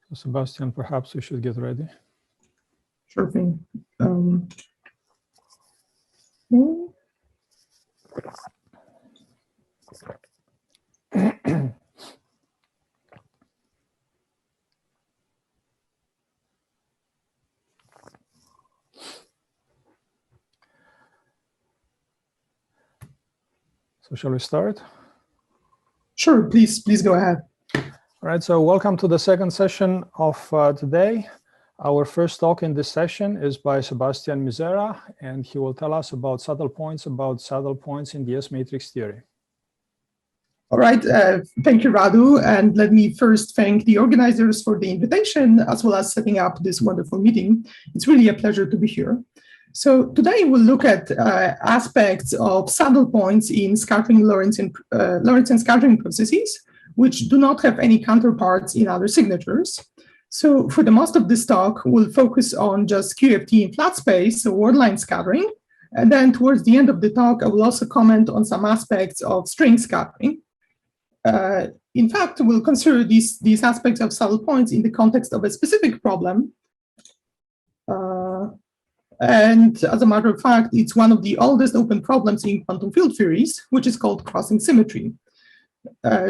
So Sebastian, perhaps we should get ready. Sure thing. So shall we start? Sure, please go ahead. All right, so welcome to the second session of today. Our first talk in this session is by Sebastian Mizera, and he will tell us about saddle points in the S-matrix theory. All right, thank you, Radu. And let me first thank the organizers for the invitation, as well as setting up this wonderful meeting. It's really a pleasure to be here. So today we'll look at aspects of saddle points in scattering Lorentzian scattering processes, which do not have any counterparts in other signatures. So for the most of this talk, we'll focus on just QFT in flat space, so wordline scattering. And then towards the end of the talk, I will also comment on some aspects of string scattering. In fact, we'll consider these aspects of saddle points in the context of a specific problem. And as a matter of fact, it's one of the oldest open problems in quantum field theories, which is called crossing symmetry.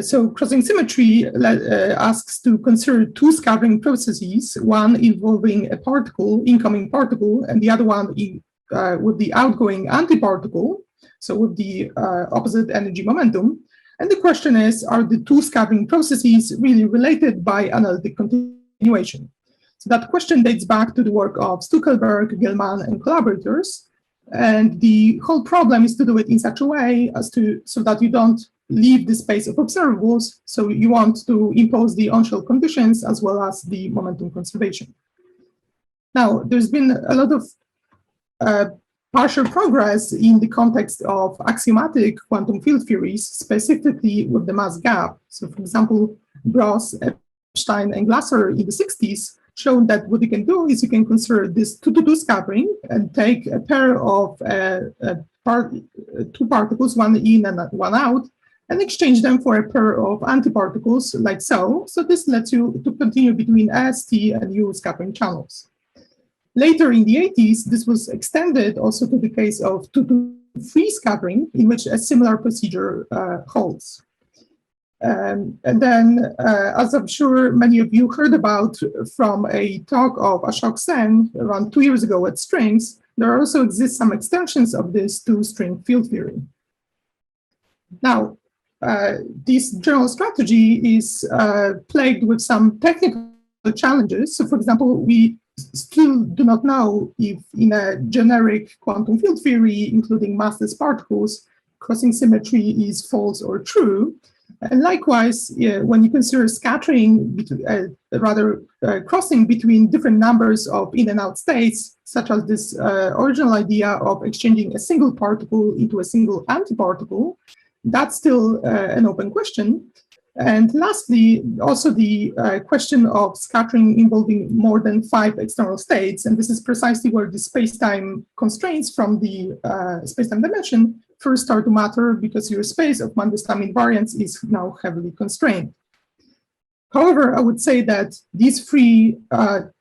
So crossing symmetry asks to consider two scattering processes, one involving a particle, incoming particle, and the other one with the outgoing antiparticle, so with the opposite energy momentum. And the question is, are the two scattering processes really related by analytic continuation? So that question dates back to the work of Stuckelberg, Gell-Mann, and collaborators. And the whole problem is to do it in such a way so that you don't leave the space of observables. So you want to impose the on-shell conditions as well as the momentum conservation. Now, there's been a lot of partial progress in the context of axiomatic quantum field theories, specifically with the mass gap. So for example, Gross, Epstein, and Glasser in the 60s shown that what you can do is you can consider this 2-to-2 scattering and take a pair of two particles, one in and one out, and exchange them for a pair of antiparticles like so. So this lets you to continue between S, T, and U scattering channels. Later in the 80s, this was extended also to the case of 2-to-3 scattering, in which a similar procedure holds. And then, as I'm sure many of you heard about from a talk of Ashok Sen around 2 years ago at Strings, there also exist some extensions of this to string field theory. Now, this general strategy is plagued with some technical challenges. So, for example, we still do not know if in a generic quantum field theory, including massless particles, crossing symmetry is false or true. And likewise, when you consider scattering, crossing between different numbers of in and out states, such as this original idea of exchanging a single particle into a single antiparticle, that's still an open question. And lastly, also the question of scattering involving more than 5 external states. And this is precisely where the space-time constraints from the space-time dimension first start to matter, because your space of Mandelstam invariance is now heavily constrained. However, I would say that these 3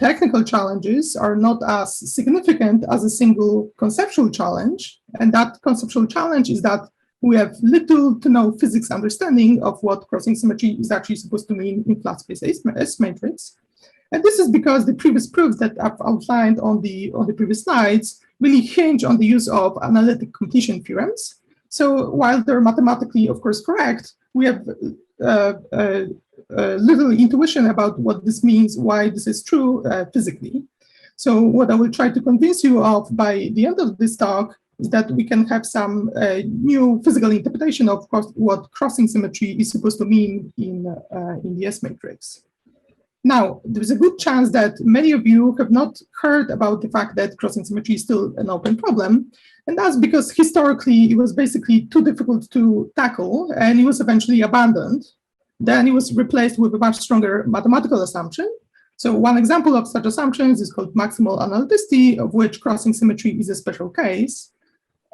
technical challenges are not as significant as a single conceptual challenge. And that conceptual challenge is that we have little to no physics understanding of what crossing symmetry is actually supposed to mean in flat space S-matrix. And this is because the previous proofs that I've outlined on the previous slides really hinge on the use of analytic completion theorems. So while they're mathematically, of course, correct, we have little intuition about what this means, why this is true physically. So what I will try to convince you of by the end of this talk is that we can have some new physical interpretation of what crossing symmetry is supposed to mean in the S-matrix. Now, there's a good chance that many of you have not heard about the fact that crossing symmetry is still an open problem. And that's because historically, it was basically too difficult to tackle, and it was eventually abandoned. Then it was replaced with a much stronger mathematical assumption. So one example of such assumptions is called maximal analyticity, of which crossing symmetry is a special case.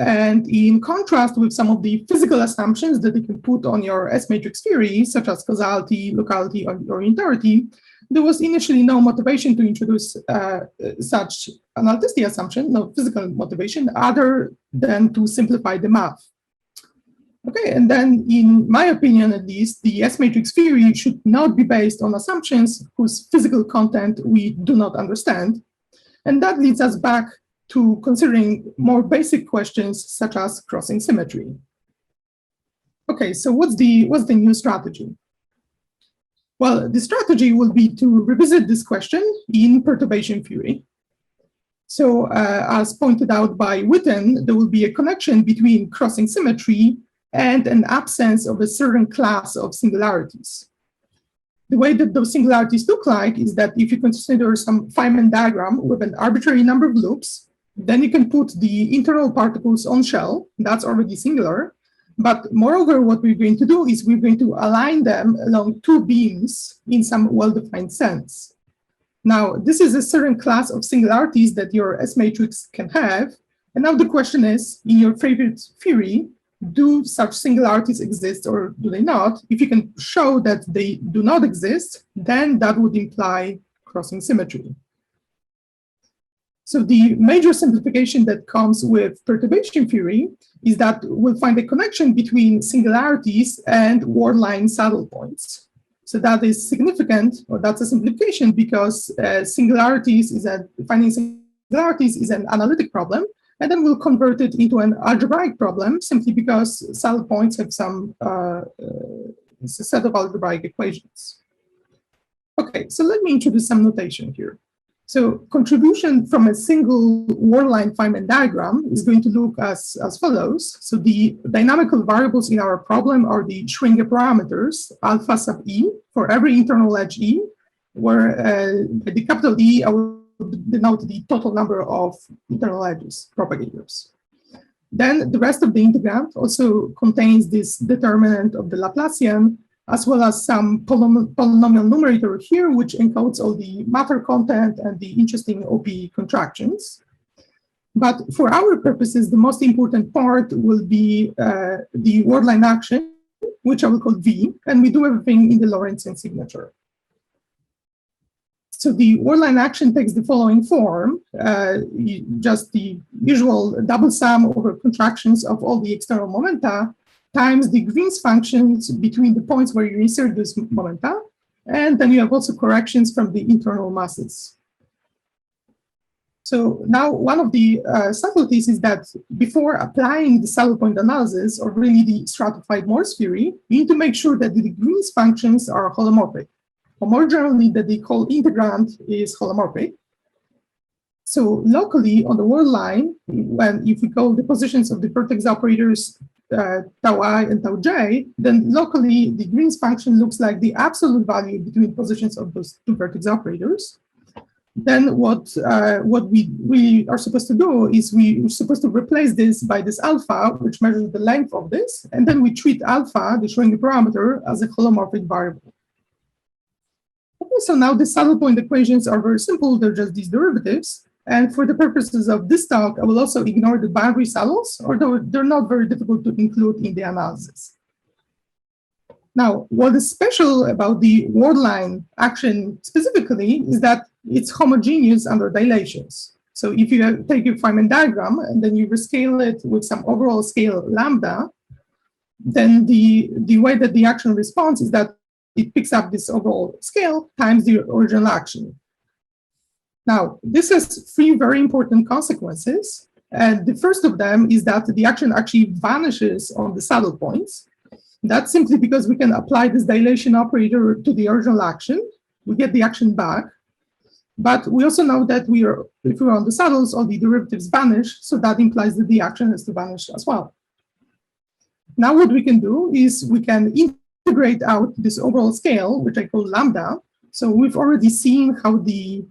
And in contrast with some of the physical assumptions that you can put on your S-matrix theory, such as causality, locality, or unitarity, there was initially no motivation to introduce such an analyticity assumption, no physical motivation, other than to simplify the math. Okay, and then in my opinion, at least, the S-matrix theory should not be based on assumptions whose physical content we do not understand. And that leads us back to considering more basic questions such as crossing symmetry. Okay, so what's the new strategy? Well, the strategy will be to revisit this question in perturbation theory. So as pointed out by Witten, there will be a connection between crossing symmetry and an absence of a certain class of singularities. The way that those singularities look like is that if you consider some Feynman diagram with an arbitrary number of loops, then you can put the internal particles on shell, that's already singular. But moreover, what we're going to do is we're going to align them along two beams in some well-defined sense. Now, this is a certain class of singularities that your S-matrix can have. And now the question is, in your favorite theory, do such singularities exist or do they not? If you can show that they do not exist, then that would imply crossing symmetry. So the major simplification that comes with perturbation theory is that we'll find a connection between singularities and word-line saddle points. So that is significant, or that's a simplification, because finding singularities is an analytic problem, and then we'll convert it into an algebraic problem simply because saddle points have some it's a set of algebraic equations. Okay, so let me introduce some notation here. So contribution from a single word-line Feynman diagram is going to look as follows. So the dynamical variables in our problem are the Schwinger parameters, alpha sub e, for every internal edge e, where the capital E, I will denote the total number of internal edges, propagators. Then the rest of the integrand also contains this determinant of the Laplacian, as well as some polynomial numerator here, which encodes all the matter content and the interesting OP contractions. But for our purposes, the most important part will be the word-line action, which I will call V, and we do everything in the Lorentzian signature. So the word-line action takes the following form, just the usual double sum over contractions of all the external momenta times the Green's functions between the points where you insert those momenta, and then you have also corrections from the internal masses. So now one of the subtleties is that before applying the saddle point analysis, or really the stratified Morse theory, you need to make sure that the Green's functions are holomorphic, or more generally that the whole integrand is holomorphic. So locally on the word line, if we call the positions of the vertex operators tau I and tau j, then locally the Green's function looks like the absolute value between positions of those two vertex operators. Then what we are supposed to do is we're supposed to replace this by this alpha, which measures the length of this, and then we treat alpha, the Schwinger parameter, as a holomorphic variable. Okay, so now the saddle point equations are very simple, they're just these derivatives. And for the purposes of this talk, I will also ignore the boundary saddles, although they're not very difficult to include in the analysis. Now, what is special about the word line action specifically is that it's homogeneous under dilations. So if you take your Feynman diagram and then you rescale it with some overall scale lambda, then the way that the action responds is that it picks up this overall scale times the original action. Now, this has three very important consequences. And the first of them is that the action actually vanishes on the saddle points. That's simply because we can apply this dilation operator to the original action. We get the action back. But we also know that if we're on the saddles, all the derivatives vanish. So that implies that the action has to vanish as well. Now what we can do is we can integrate out this overall scale, which I call lambda. So we've already seen how the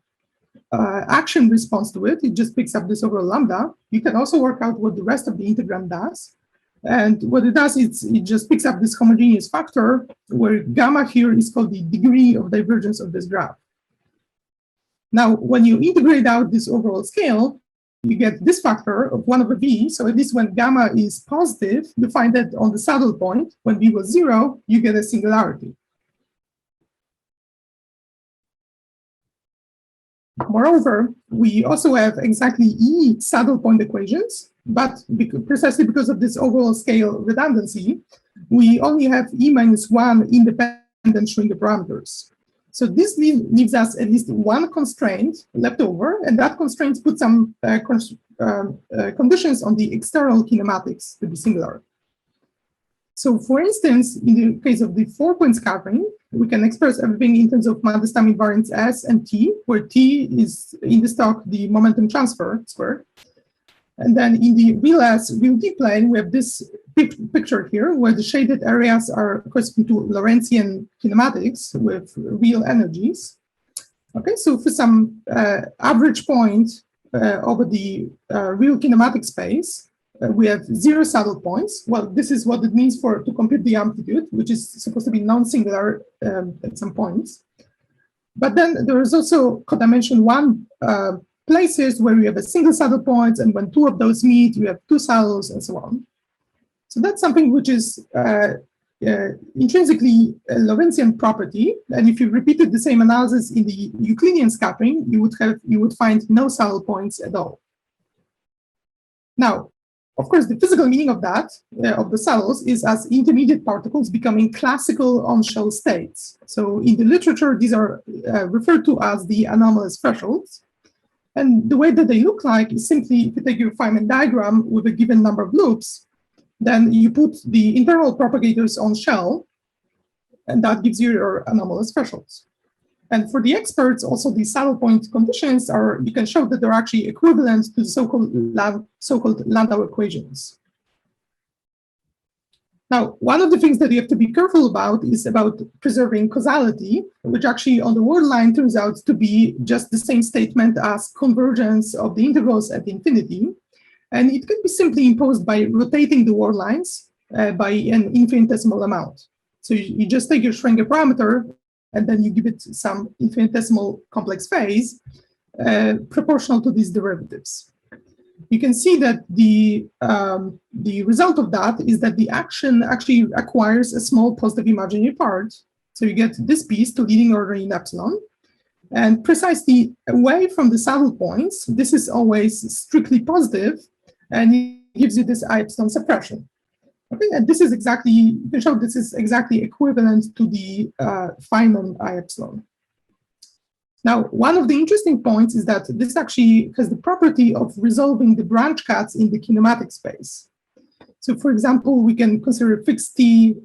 action responds to it. It just picks up this overall lambda. You can also work out what the rest of the integrand does. And what it does is it just picks up this homogeneous factor, where gamma here is called the degree of divergence of this graph. Now, when you integrate out this overall scale, you get this factor of 1 over v. So at least when gamma is positive, you find that on the saddle point, when v was 0, you get a singularity. Moreover, we also have exactly E saddle point equations, but precisely because of this overall scale redundancy, we only have E-1 independent Schrödinger parameters. So this leaves us at least one constraint left over, and that constraint puts some conditions on the external kinematics to be singular. So for instance, in the case of the 4-point scattering, we can express everything in terms of Mandelstam invariants S and T, where T is in the stock the momentum transfer squared. And then in the real S, real D plane, we have this picture here, where the shaded areas are corresponding to Lorentzian kinematics with real energies. Okay, so for some average point over the real kinematic space, we have 0 saddle points. Well, this is what it means to compute the amplitude, which is supposed to be non-singular at some points. But then there is also codimension 1 places where we have a single saddle point, and when 2 of those meet, you have 2 saddles, and so on. So that's something which is intrinsically a Lorentzian property. And if you repeated the same analysis in the Euclidean scattering, you would find no saddle points at all. Now, of course, the physical meaning of that, of the saddles, is as intermediate particles becoming classical on-shell states. So in the literature, these are referred to as the anomalous thresholds. And the way that they look like is simply, if you take your Feynman diagram with a given number of loops, then you put the internal propagators on shell, and that gives you your anomalous thresholds. And for the experts, also the saddle point conditions are, you can show that they're actually equivalent to the so-called Landau equations. Now, one of the things that you have to be careful about is about preserving causality, which actually on the word line turns out to be just the same statement as convergence of the integrals at infinity. And it can be simply imposed by rotating the word lines by an infinitesimal amount. So you just take your Schrödinger parameter, and then you give it some infinitesimal complex phase proportional to these derivatives. You can see that the result of that is that the action actually acquires a small positive imaginary part. So you get this piece to leading order in epsilon. And precisely away from the saddle points, this is always strictly positive, and it gives you this I epsilon suppression. Okay, and this is exactly, you can show this is exactly equivalent to the Feynman I epsilon. Now, one of the interesting points is that this actually has the property of resolving the branch cuts in the kinematic space. So for example, we can consider fixed T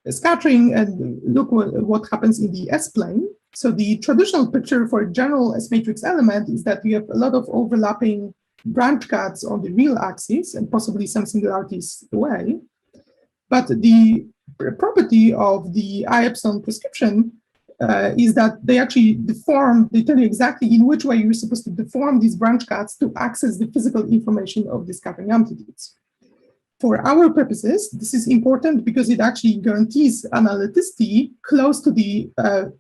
scattering and look what happens in the S-plane. So the traditional picture for a general S-matrix element is that we have a lot of overlapping branch cuts on the real axis and possibly some singularities away. But the property of the I epsilon prescription is that they actually deform, they tell you exactly in which way you're supposed to deform these branch cuts to access the physical information of the scattering amplitudes. For our purposes, this is important because it actually guarantees analyticity close to the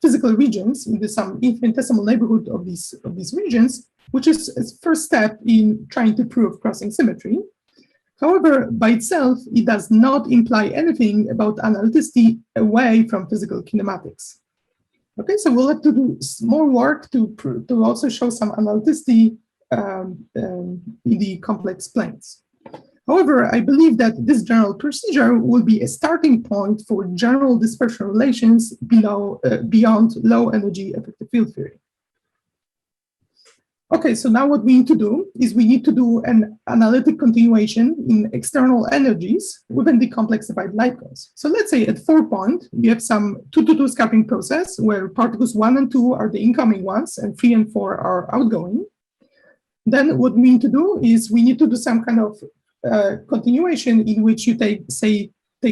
physical regions in some infinitesimal neighborhood of these regions, which is a first step in trying to prove crossing symmetry. However, by itself, it does not imply anything about analyticity away from physical kinematics. Okay, so we'll have to do more work to also show some analyticity in the complex planes. However, I believe that this general procedure will be a starting point for general dispersion relations beyond low energy effective field theory. Okay, so now what we need to do is we need to do an analytic continuation in external energies within the complexified light cones. So let's say at 4 point, we have some 2-to-2 scattering process where particles 1 and 2 are the incoming ones and 3 and 4 are outgoing. Then what we need to do is we need to do some kind of continuation in which you take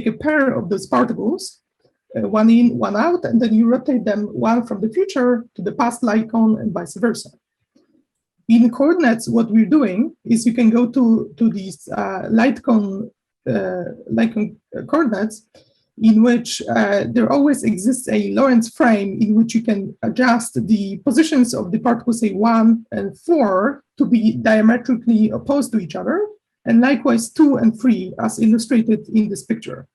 a pair of those particles, one in, one out, and then you rotate them one from the future to the past light cone and vice versa. In coordinates, what we're doing is you can go to these light cone coordinates in which there always exists a Lorentz frame in which you can adjust the positions of the particles, say 1 and 4, to be diametrically opposed to each other, and likewise 2 and 3, as illustrated in this picture.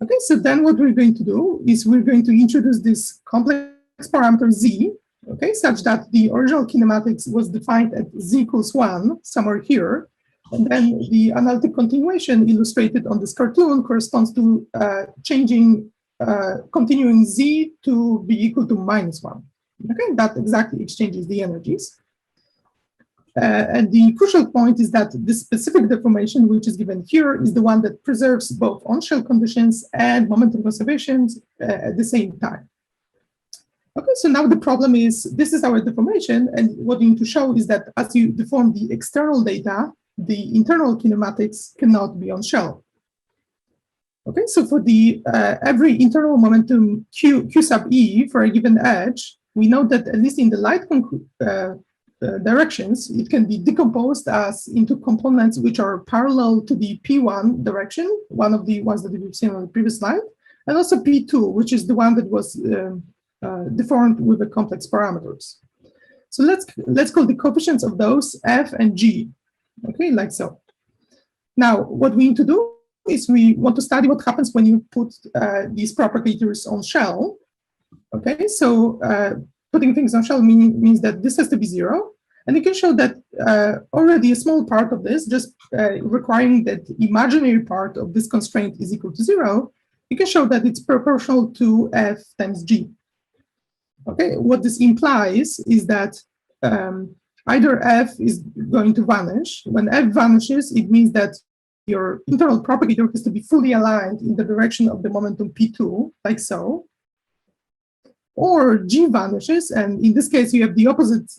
Okay, so then what we're going to do is we're going to introduce this complex parameter Z okay, such that the original kinematics was defined at z equals 1, somewhere here. And then the analytic continuation illustrated on this cartoon corresponds to continuing z to be equal to -1. Okay, that exactly exchanges the energies. And the crucial point is that this specific deformation, which is given here, is the one that preserves both on-shell conditions and momentum conservations at the same time. Okay, so now the problem is, this is our deformation, and what we need to show is that as you deform the external data, the internal kinematics cannot be on-shell. Okay, so for the every internal momentum q sub e for a given edge, we know that at least in the light directions, it can be decomposed as into components which are parallel to the P1 direction, one of the ones that we've seen on the previous slide, and also P2, which is the one that was deformed with the complex parameters. So let's call the coefficients of those F and G, okay, like so. Now, what we need to do is we want to study what happens when you put these propagators on shell. Okay, so putting things on shell means that this has to be 0. And you can show that already a small part of this, just requiring that imaginary part of this constraint is equal to 0, you can show that it's proportional to F times G. Okay, what this implies is that either F is going to vanish. When F vanishes, it means that your internal propagator has to be fully aligned in the direction of the momentum P2, like so. Or G vanishes, and in this case, you have the opposite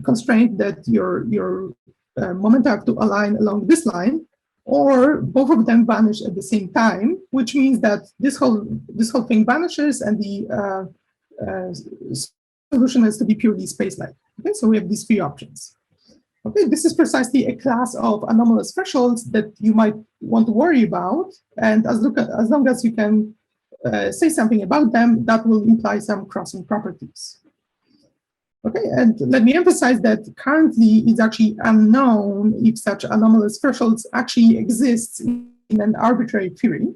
constraint that your momenta have to align along this line, or both of them vanish at the same time, which means that this whole thing vanishes, and the solution has to be purely space-like. Okay, so we have these three options. Okay, this is precisely a class of anomalous thresholds that you might want to worry about, and as long as you can say something about them, that will imply some crossing properties. Okay, and let me emphasize that currently it's actually unknown if such anomalous thresholds actually exist in an arbitrary theory.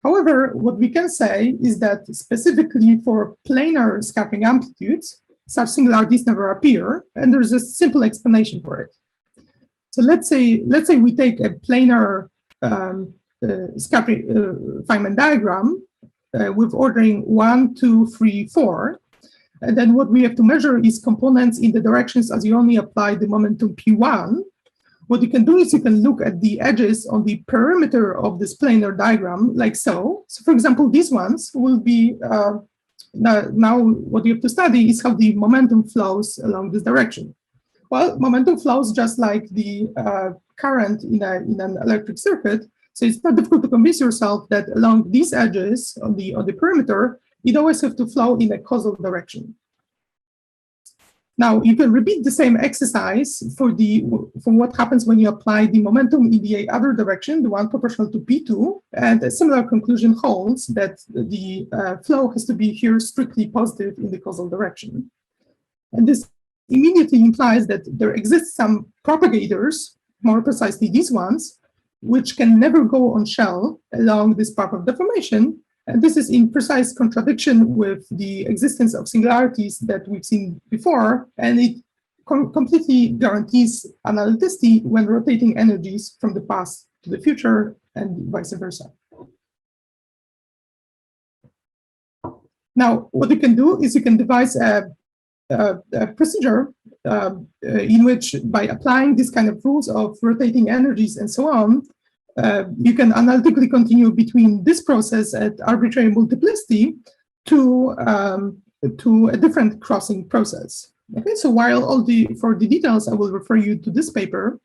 However, what we can say is that specifically for planar scattering amplitudes, such singularities never appear, and there's a simple explanation for it. So let's say we take a planar scattering Feynman diagram with ordering 1, 2, 3, 4. And then what we have to measure is components in the directions as you only apply the momentum P1. What you can do is you can look at the edges on the perimeter of this planar diagram, like so. So for example, these ones will be, now what you have to study is how the momentum flows along this direction. Well, momentum flows just like the current in an electric circuit. So it's not difficult to convince yourself that along these edges on the perimeter, it always have to flow in a causal direction. Now you can repeat the same exercise for what happens when you apply the momentum in the other direction, the one proportional to P2, and a similar conclusion holds that the flow has to be here strictly positive in the causal direction. And this immediately implies that there exists some propagators, more precisely these ones, which can never go on shell along this path of deformation. And this is in precise contradiction with the existence of singularities that we've seen before, and it completely guarantees analyticity when rotating energies from the past to the future and vice versa. Now, what you can do is you can devise a procedure in which, by applying this kind of rules of rotating energies and so on, you can analytically continue between this process at arbitrary multiplicity to a different crossing process. Okay, so while for the details, I will refer you to this paper.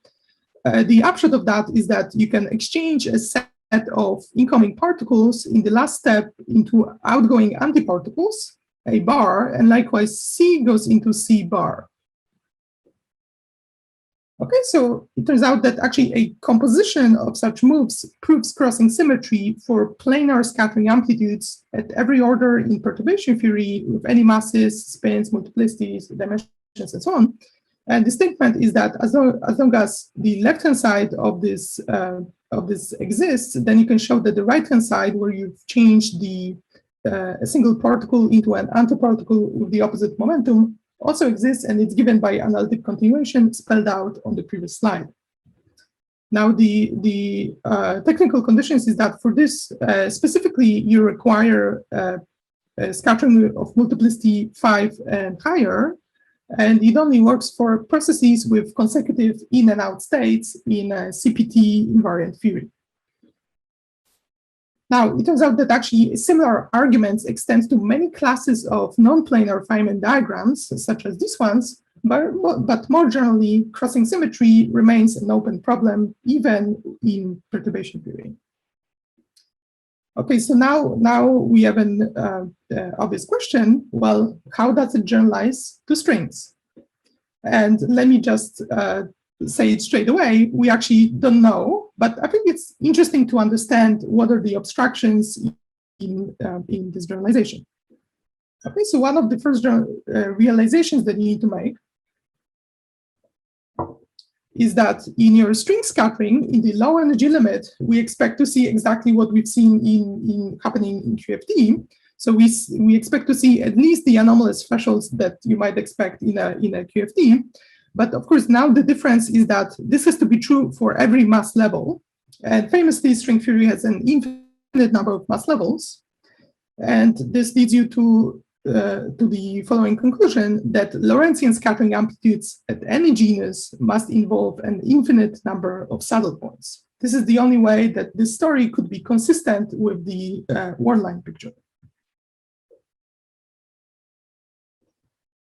The upshot of that is that you can exchange a set of incoming particles in the last step into outgoing antiparticles, A bar, and likewise C goes into C bar. Okay, so it turns out that actually a composition of such moves proves crossing symmetry for planar scattering amplitudes at every order in perturbation theory with any masses, spins, multiplicities, dimensions, and so on. And the statement is that as long as the left-hand side of this exists, then you can show that the right-hand side, where you've changed the a single particle into an antiparticle with the opposite momentum also exists, and it's given by analytic continuation spelled out on the previous slide. Now, the technical conditions is that for this, specifically, you require a scattering of multiplicity 5 and higher, and it only works for processes with consecutive in and out states in a CPT invariant theory. Now, it turns out that actually similar arguments extend to many classes of non-planar Feynman diagrams, such as these ones, but more generally, crossing symmetry remains an open problem, even in perturbation theory. Okay, so now we have an obvious question. Well, how does it generalize to strings? And let me just say it straight away. We actually don't know, but I think it's interesting to understand what are the abstractions in this generalization. Okay, so one of the first realizations that you need to make is that in your string scattering, in the low energy limit, we expect to see exactly what we've seen happening in QFT. So we expect to see at least the anomalous thresholds that you might expect in a QFT. But of course, now the difference is that this has to be true for every mass level. And famously, string theory has an infinite number of mass levels. And this leads you to the following conclusion that Lorentzian scattering amplitudes at any genus must involve an infinite number of saddle points. This is the only way that this story could be consistent with the Worldline picture.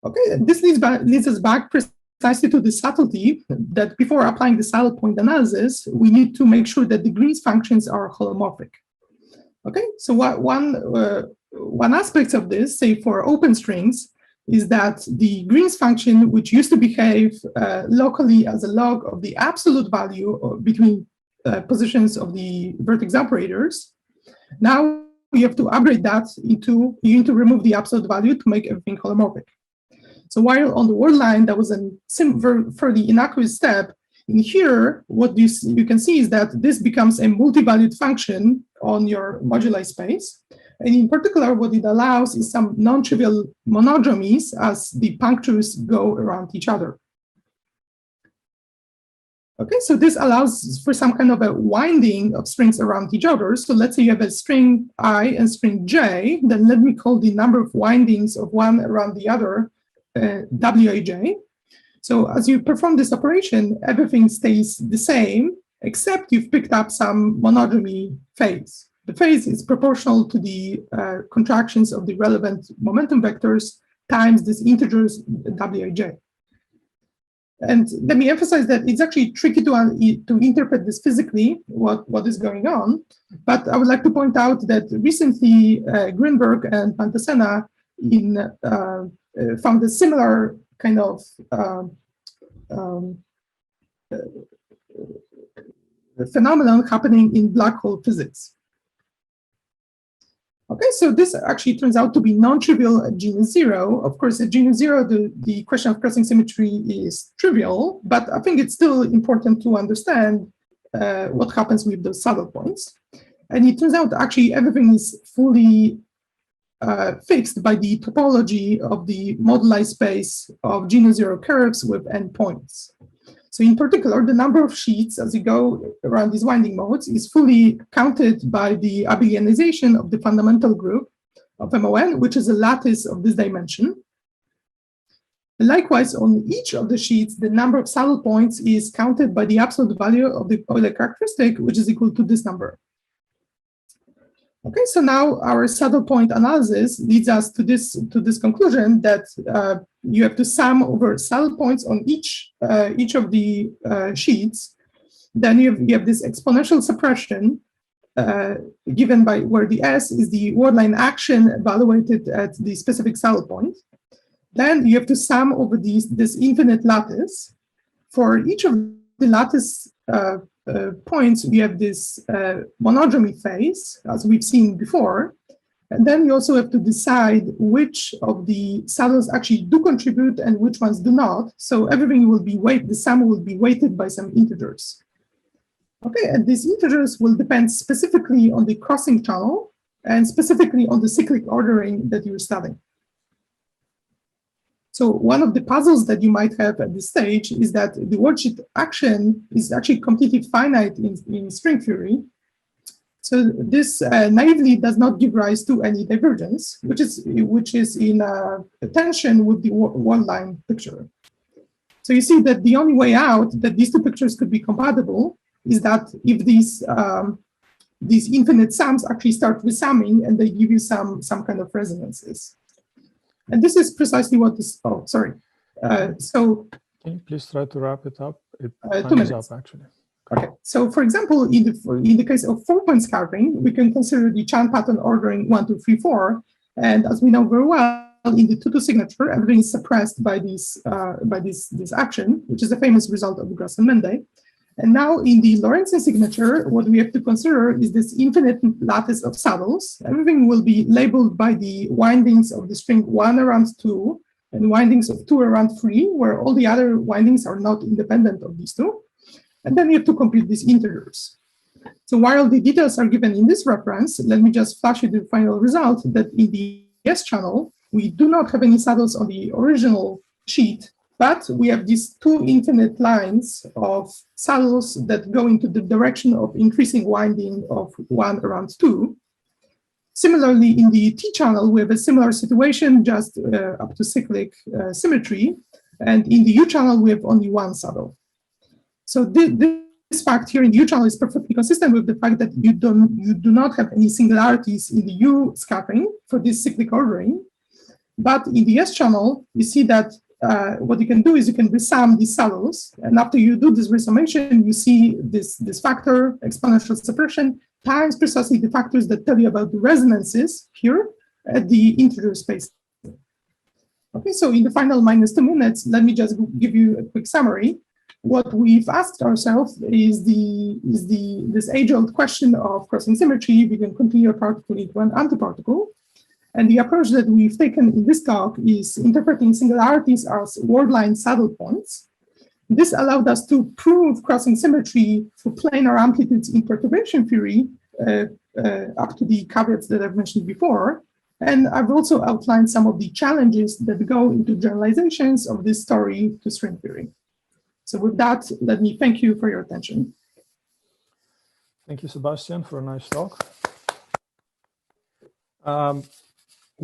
Okay, this leads us back precisely to the subtlety that before applying the saddle point analysis, we need to make sure that the Green's functions are holomorphic. Okay, so one aspect of this, say for open strings, is that the Green's function, which used to behave locally as a log of the absolute value between positions of the vertex operators, now you have to upgrade that into, you need to remove the absolute value to make everything holomorphic. So while on the word line, that was a fairly innocuous step, in here, what you can see is that this becomes a multi-valued function on your moduli space. And in particular, what it allows is some non-trivial monodromies as the punctures go around each other. Okay, so this allows for some kind of a winding of strings around each other. So let's say you have a string I and string j, then let me call the number of windings of one around the other wij. So as you perform this operation, everything stays the same, except you've picked up some monodromy phase. The phase is proportional to the contractions of the relevant momentum vectors times this integers wij. And let me emphasize that it's actually tricky to interpret this physically, what is going on. But I would like to point out that recently Greenberg and Pantasena found a similar kind of phenomenon happening in black hole physics. Okay, so this actually turns out to be non-trivial at genus 0. Of course, at genus 0, the question of crossing symmetry is trivial, but I think it's still important to understand what happens with those saddle points. And it turns out actually everything is fully fixed by the topology of the moduli space of genus 0 curves with endpoints. So in particular, the number of sheets as you go around these winding modes is fully counted by the abelianization of the fundamental group of MON, which is a lattice of this dimension. And likewise, on each of the sheets, the number of saddle points is counted by the absolute value of the Euler characteristic, which is equal to this number. Okay, so now our saddle point analysis leads us to this conclusion that you have to sum over saddle points on each of the sheets. Then you have this exponential suppression given by where the S is the wordline action evaluated at the specific saddle point. Then you have to sum over this infinite lattice. For each of the lattice points, we have this monodromy phase, as we've seen before. And then you also have to decide which of the saddles actually do contribute and which ones do not. So everything will be weighted, the sum will be weighted by some integers. Okay, and these integers will depend specifically on the crossing channel. and specifically on the cyclic ordering that you're studying. So one of the puzzles that you might have at this stage is that the worldsheet action is actually completely finite in string theory. So this naively does not give rise to any divergence, which is in tension with the one-line picture. So you see that the only way out that these two pictures could be compatible is that if these infinite sums actually start resumming and they give you some kind of resonances. And this is precisely what this, oh, sorry. So can you please try to wrap it up? It 2 minutes. up, actually. Okay, so for example, in the case of 4-point scattering, we can consider the Chan pattern ordering 1, 2, 3, 4. And as we know very well, in the 2-2 signature, everything is suppressed by this action, which is a famous result of Gross and Mende. And now in the Lorentzian signature, what we have to consider is this infinite lattice of saddles. Everything will be labeled by the windings of the string 1 around 2 and windings of 2 around 3, where all the other windings are not independent of these two. And then you have to compute these integers. So while the details are given in this reference, let me just flash you the final result that in the S channel, we do not have any saddles on the original sheet, but we have these two infinite lines of saddles that go into the direction of increasing winding of 1 around 2. Similarly, in the T channel, we have a similar situation, just up to cyclic symmetry. And in the U channel, we have only one saddle. So this fact here in the U channel is perfectly consistent with the fact that you do not have any singularities in the U scattering for this cyclic ordering. But in the S channel, you see that what you can do is you can resum these saddles. And after you do this resummation, you see this factor, exponential suppression, times precisely the factors that tell you about the resonances here at the integer space. Okay, so in the final -2 minutes, let me just give you a quick summary. What we've asked ourselves is this age-old question of crossing symmetry. We can continue a particle into an antiparticle. And the approach that we've taken in this talk is interpreting singularities as wordline saddle points. This allowed us to prove crossing symmetry for planar amplitudes in perturbation theory up to the caveats that I've mentioned before. And I've also outlined some of the challenges that go into generalizations of this story to string theory. So with that, let me thank you for your attention. Thank you, Sebastian, for a nice talk.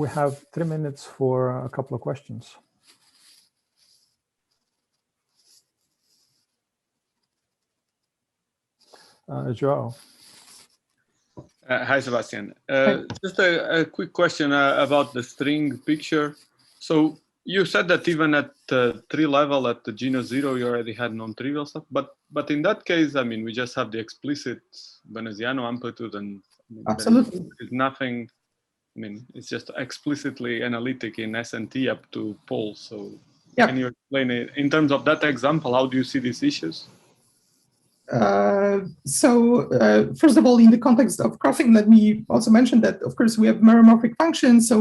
We have 3 minutes for a couple of questions. Joao. Hi, Sebastian. Just a quick question about the string picture. So you said that even at the 3 level, at the genus 0, you already had non-trivial stuff. But in that case, I mean, we just have the explicit Veneziano amplitude, and absolutely there's nothing. I mean, it's just explicitly analytic in SNT up to poles. So yeah. Can you explain it in terms of that example? How do you see these issues? First of all, in the context of crossing, let me also mention that, of course, we have meromorphic functions, so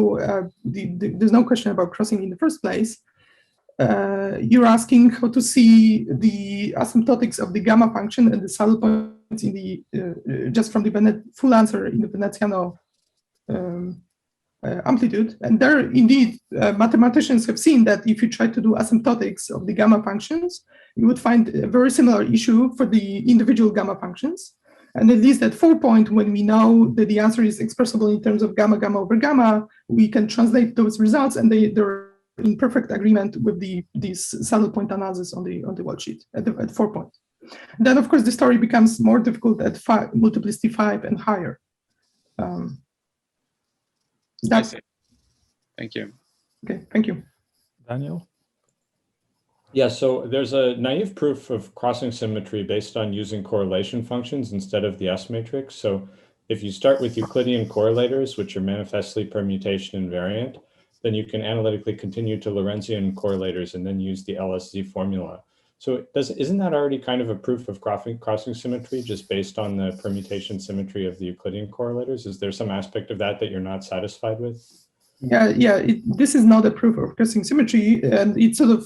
there's no question about crossing in the first place. You're asking how to see the asymptotics of the gamma function and the saddle points in the just from the full answer in the Veneziano amplitude. And there, indeed, mathematicians have seen that if you try to do asymptotics of the gamma functions, you would find a very similar issue for the individual gamma functions. And at least at 4-point, when we know that the answer is expressible in terms of gamma, gamma over gamma, we can translate those results, and they're in perfect agreement with this saddle point analysis on the worldsheet at 4-point. Then, of course, the story becomes more difficult at multiplicity 5 and higher. That's it. Thank you. Okay, thank you. Daniel? Yeah, so there's a naive proof of crossing symmetry based on using correlation functions instead of the S matrix. So if you start with Euclidean correlators, which are manifestly permutation invariant, then you can analytically continue to Lorentzian correlators and then use the LSZ formula. So isn't that already kind of a proof of crossing symmetry just based on the permutation symmetry of the Euclidean correlators? Is there some aspect of that that you're not satisfied with? Yeah. This is not a proof of crossing symmetry, and it's sort of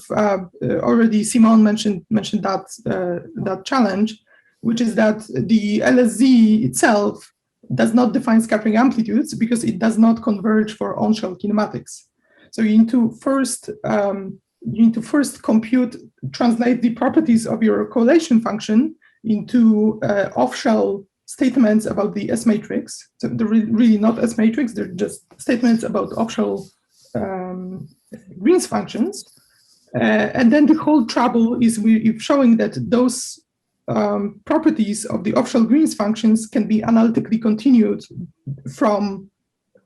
already Simon mentioned that challenge, which is that the LSZ itself does not define scattering amplitudes because it does not converge for on-shell kinematics. So you need to first translate the properties of your correlation function into off-shell statements about the S matrix. So they're really not S matrix, they're just statements about off-shell Green's functions. And then the whole trouble is we're showing that those properties of the off-shell Green's functions can be analytically continued from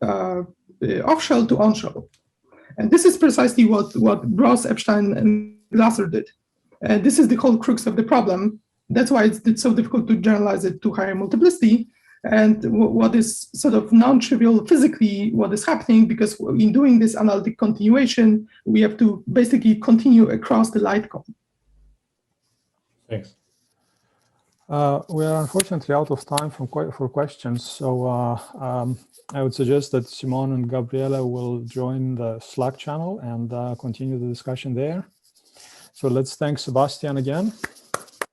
off-shell to on-shell. And this is precisely what Gross, Epstein, and Glasser did. And this is the whole crux of the problem. That's why it's so difficult to generalize it to higher multiplicity. And what is sort of non-trivial physically, what is happening, because in doing this analytic continuation, we have to basically continue across the light cone. Thanks. We are unfortunately out of time for questions. So I would suggest that Simone and Gabriela will join the Slack channel and continue the discussion there. So let's thank Sebastian again.